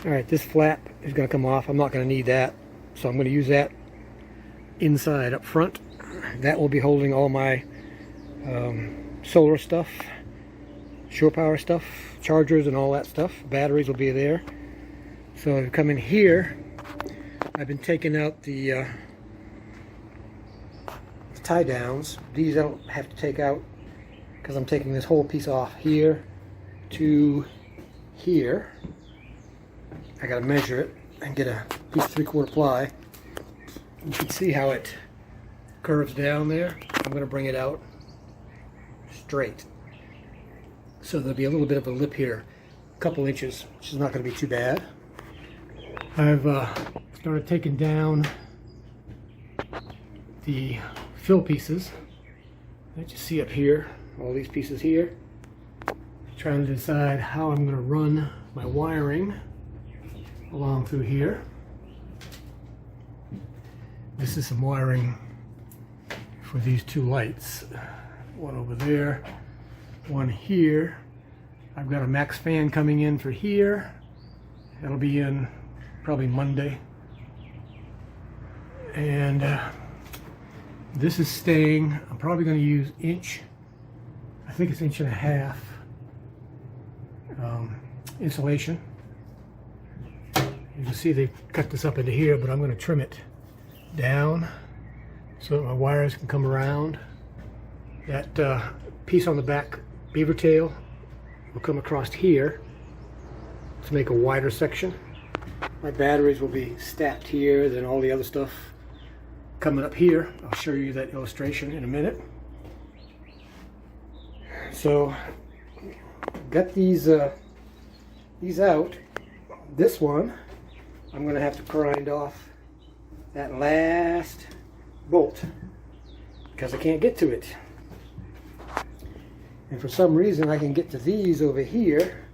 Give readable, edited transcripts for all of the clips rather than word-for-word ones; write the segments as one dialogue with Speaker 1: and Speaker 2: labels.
Speaker 1: Alright, this flap is going to come off. I'm not going to need that, so I'm going to use that inside up front. That will be holding all my solar stuff, shore power stuff, chargers and all that stuff. Batteries will be there. So to come in here, I've been taking out the tie downs. These I don't have to take out because I'm taking this whole piece off here to here. I gotta measure it and get a piece of 3/4 ply. You can see how it curves down there. I'm gonna bring it out straight. So there'll be a little bit of a lip here, a couple inches, which is not gonna be too bad. I've started taking down the fill pieces that you see up here, all these pieces here. Trying to decide how I'm going to run my wiring along through here. This is some wiring for these two lights. One over there, one here. I've got a max fan coming in for here. That'll be in probably Monday. And this is staying. I'm probably going to use inch, I think it's 1.5 inches insulation. You can see they've cut this up into here, but I'm going to trim it down so that my wires can come around. That piece on the back beaver tail will come across here to make a wider section. My batteries will be stacked here, then all the other stuff coming up here. I'll show you that illustration in a minute. So, got these out. This one, I'm going to have to grind off that last bolt because I can't get to it. And for some reason I can get to these over here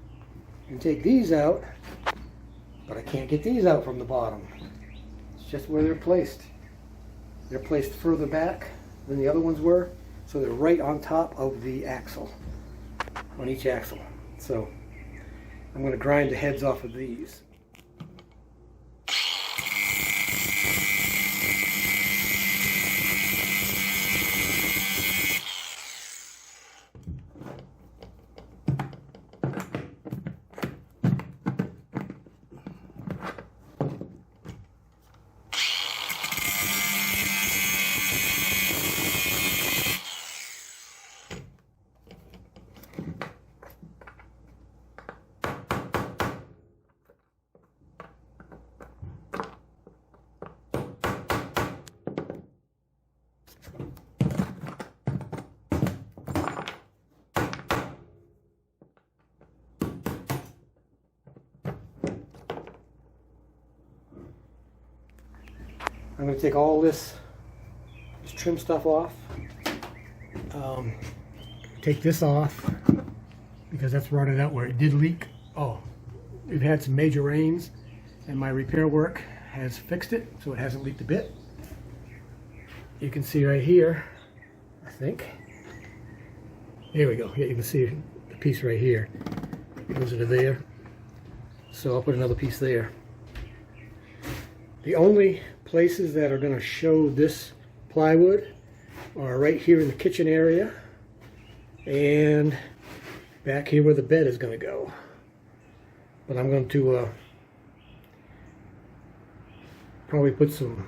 Speaker 1: and take these out, but I can't get these out from the bottom. It's just where they're placed. They're placed further back than the other ones were, so they're right on top of the axle, on each axle. So I'm going to grind the heads off of these. I'm going to take all this trim stuff off. Take this off because that's rotted out where it did leak. Oh, we've had some major rains and my repair work has fixed it, so it hasn't leaked a bit. You can see right here, I think. There we go. Yeah, you can see the piece right here. It goes into there. So I'll put another piece there. The only places that are going to show this plywood are right here in the kitchen area and back here where the bed is going to go. But I'm going to probably put some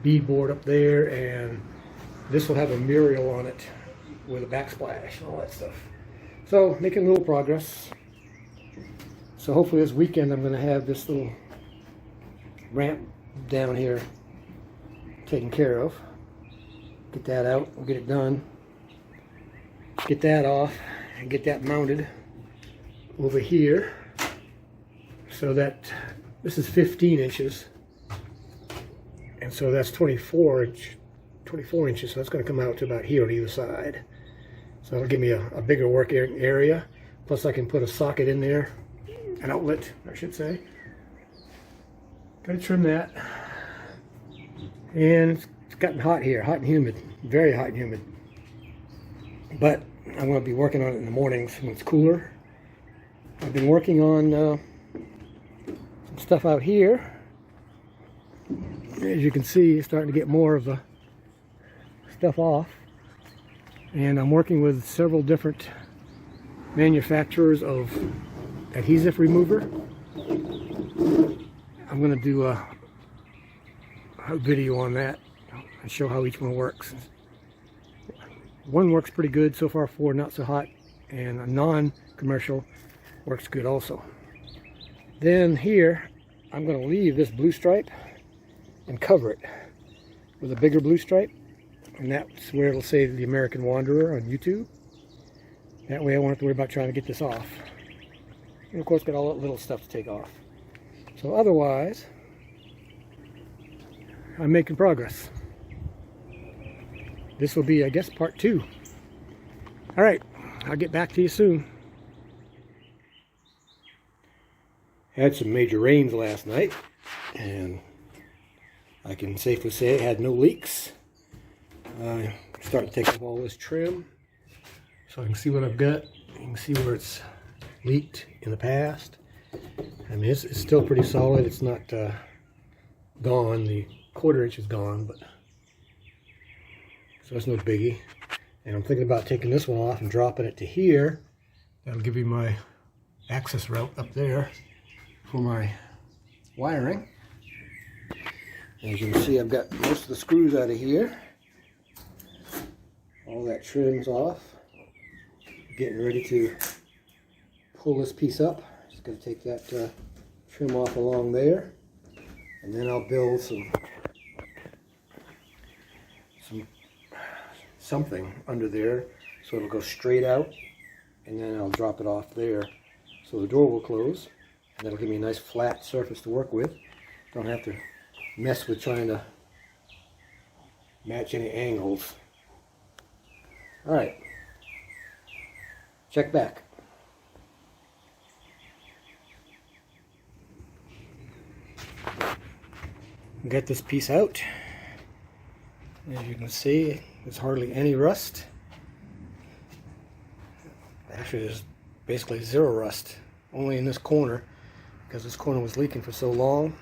Speaker 1: beadboard up there, and this will have a mural on it with a backsplash and all that stuff. So making a little progress. So hopefully this weekend I'm going to have this little ramp down here taken care of. Get that out, we'll get it done. Get that off and get that mounted over here so that this is 15 inches and so that's 24 inches, so that's going to come out to about here on either side. So that'll give me a bigger work area, plus I can put a socket in there, an outlet I should say. Gotta trim that. And it's gotten hot here, hot and humid, very hot and humid. But I'm going to be working on it in the mornings when it's cooler. I've been working on some some stuff out here. As you can see, it's starting to get more of the stuff off. And I'm working with several different manufacturers of adhesive remover. I'm going to do a video on that and show how each one works. One works pretty good so far, 4 not so hot, and a non-commercial works good also. Then here I'm going to leave this blue stripe and cover it with a bigger blue stripe, and that's where it'll say The American Wanderer on YouTube. That way I won't have to worry about trying to get this off. And of course got all that little stuff to take off. So otherwise, I'm making progress. This will be, I guess, part 2. Alright, I'll get back to you soon. Had some major rains last night, and I can safely say it had no leaks. Starting to take off all this trim so I can see what I've got. You can see where it's leaked in the past. I mean, it's still pretty solid. It's not gone. The 1/4 inch is gone, but so it's no biggie. And I'm thinking about taking this one off and dropping it to here. That'll give you my access route up there for my wiring. As you can see, I've got most of the screws out of here. All that trim's off. Getting ready to pull this piece up. Just going to take that trim off along there, and then I'll build something under there so it'll go straight out, and then I'll drop it off there so the door will close, and that'll give me a nice flat surface to work with. Don't have to mess with trying to match any angles. Alright, check back. Get this piece out. As you can see, there's hardly any rust. Actually, there's basically 0 rust, only in this corner, because this corner was leaking for so long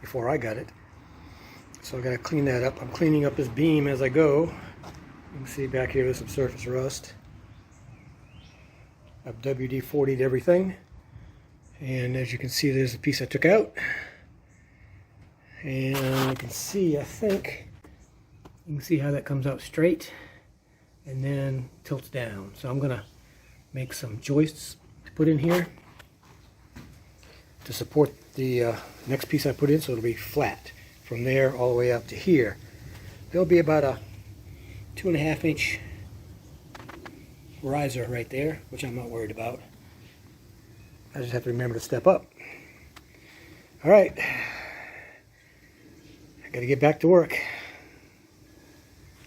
Speaker 1: before I got it. So I got to clean that up. I'm cleaning up this beam as I go. You can see back here there's some surface rust. I've WD-40'd everything, and as you can see, there's a piece I took out. And you can see, I think, you can see how that comes out straight and then tilts down. So I'm going to make some joists to put in here to support the next piece I put in, so it'll be flat from there all the way up to here. There'll be about a 2.5 inch riser right there, which I'm not worried about. I just have to remember to step up. Alright. I gotta get back to work.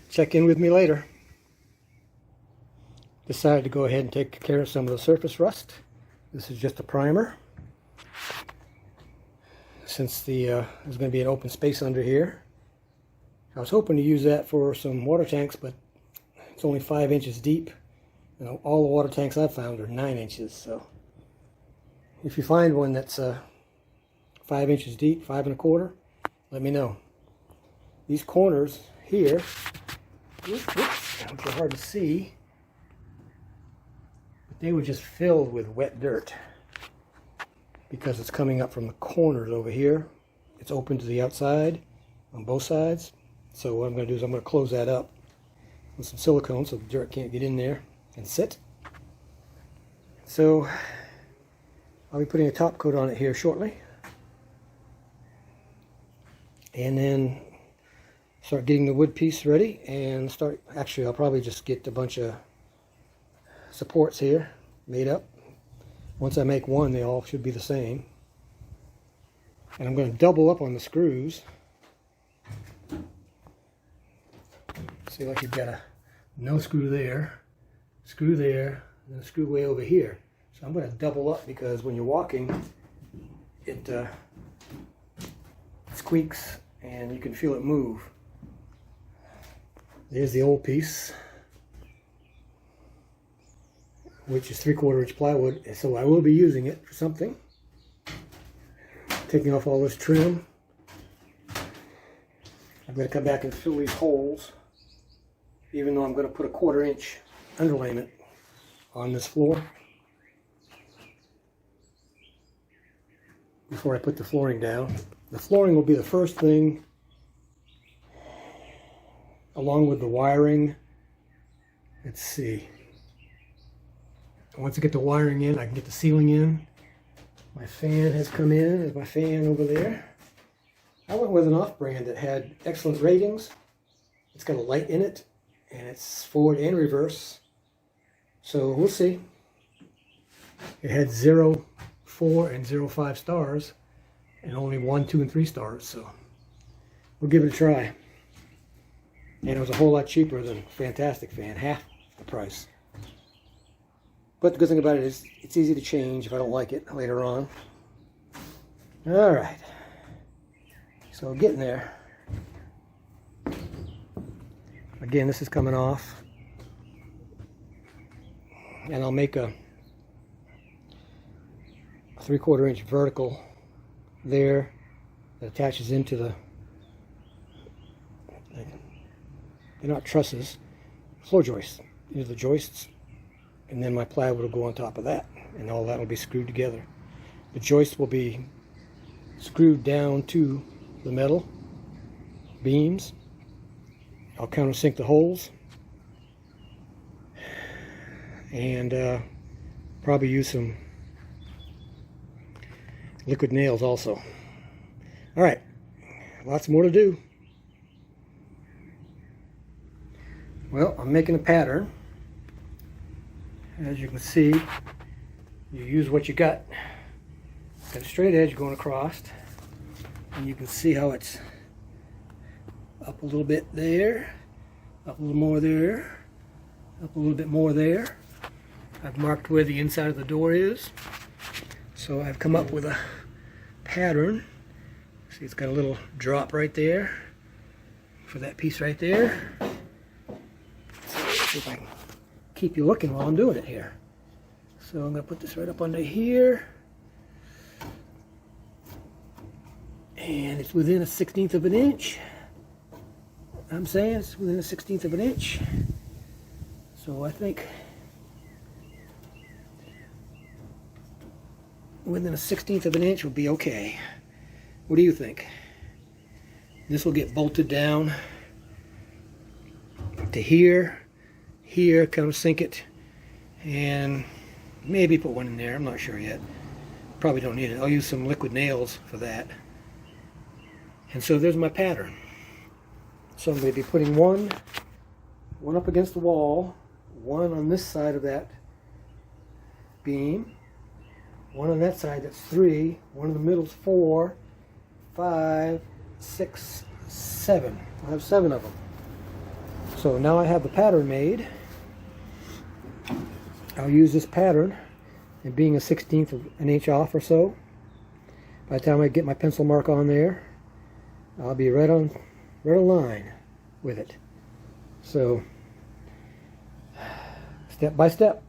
Speaker 1: Check in with me later. Decided to go ahead and take care of some of the surface rust. This is just a primer. Since there's going to be an open space under here, I was hoping to use that for some water tanks, but it's only 5 inches deep. You know, all the water tanks I've found are 9 inches. So if you find one that's 5 inches deep, 5 1/4, let me know. These corners here, which are hard to see, but they were just filled with wet dirt because it's coming up from the corners over here. It's open to the outside on both sides. So what I'm going to do is I'm going to close that up with some silicone so the dirt can't get in there and sit. So I'll be putting a top coat on it here shortly, and then start getting the wood piece ready and start. Actually, I'll probably just get a bunch of supports here made up. Once I make one, they all should be the same. And I'm going to double up on the screws. See, like you've got a no screw there, and a screw way over here. So I'm going to double up because when you're walking, it squeaks and you can feel it move. There's the old piece, which is 3/4 inch plywood, so I will be using it for something. taking off all this trim. I'm going to come back and fill these holes, even though I'm going to put a 1/4 inch underlayment on this floor before I put the flooring down. The flooring will be the first thing, along with the wiring. Let's see. Once I get the wiring in, I can get the ceiling in. My fan has come in. There's my fan over there. I went with an off-brand that had excellent ratings. It's got a light in it, and it's forward and reverse. So we'll see. It had 0, 4, and 0, 5 stars, and only 1, 2, and 3 stars. So we'll give it a try. And it was a whole lot cheaper than Fantastic Fan, half the price. But the good thing about it is it's easy to change if I don't like it later on. All right. So getting there. Again, this is coming off. And I'll make a 3/4 inch vertical there that attaches into the, they're not trusses, floor joists. These are the joists. And then my plywood will go on top of that. And all that will be screwed together. The joists will be screwed down to the metal beams. I'll countersink the holes. And probably use some liquid nails also. Alright, lots more to do. Well, I'm making a pattern. As you can see, you use what you got. Got a straight edge going across, and you can see how it's up a little bit there, up a little more there, up a little bit more there. I've marked where the inside of the door is, so I've come up with a pattern. See, it's got a little drop right there for that piece right there. So let's see if I can keep you looking while I'm doing it here. So I'm going to put this right up under here, and it's within a 1/16 of an inch. I'm saying it's within a 1/16 of an inch. So I think within a 1/16 of an inch will be okay. What do you think? This will get bolted down to here, countersink it, and maybe put one in there. I'm not sure yet. Probably don't need it. I'll use some liquid nails for that. And so there's my pattern. So I'm going to be putting one up against the wall, one on this side of that beam, one on that side, that's 3, one in the middle is 4, 5, 6, 7. I'll have 7 of them. So now I have the pattern made. I'll use this pattern, and being a 1/16 of an inch off or so, by the time I get my pencil mark on there, I'll be right on line with it. So step by step.